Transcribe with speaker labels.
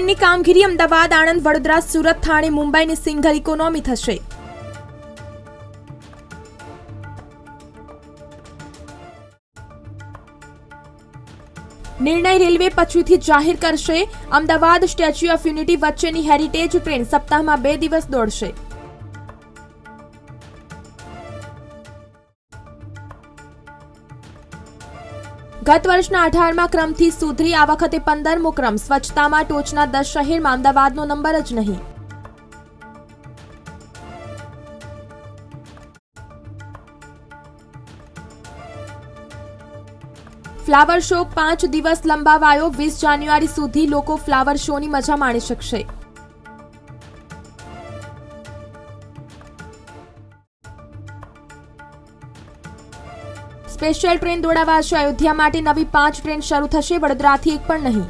Speaker 1: ટ્રેનની કામગીરી અમદાવાદ, આણંદ, વડોદરા, સુરત, થાણે, મુંબઈની સિંગલ ઇકોનોમી થશે. નિર્ણય રેલવે પછીથી જાહેર કરશે. અમદાવાદ સ્ટેચ્યુ ઓફ યુનિટી વચ્ચેની હેરિટેજ ટ્રેન સપ્તાહમાં 2 દિવસ દોડશે. ગત વર્ષના 18મા ક્રમથી સુધરી આ વખતે 15મો ક્રમ. સ્વચ્છતામાં ટોચના 10 શહેરમાં અમદાવાદનો નંબર જ નહીં. ફ્લાવર શો 5 દિવસ લંબાવાયો. 20 જાન્યુઆરી સુધી લોકો ફ્લાવર શોની મજા માણી શકશે. Special train દોડાવાશે. અયોધ્યા માટે નવી 5 ટ્રેન શરૂ થશે. વડોદરાથી એક પણ નહીં.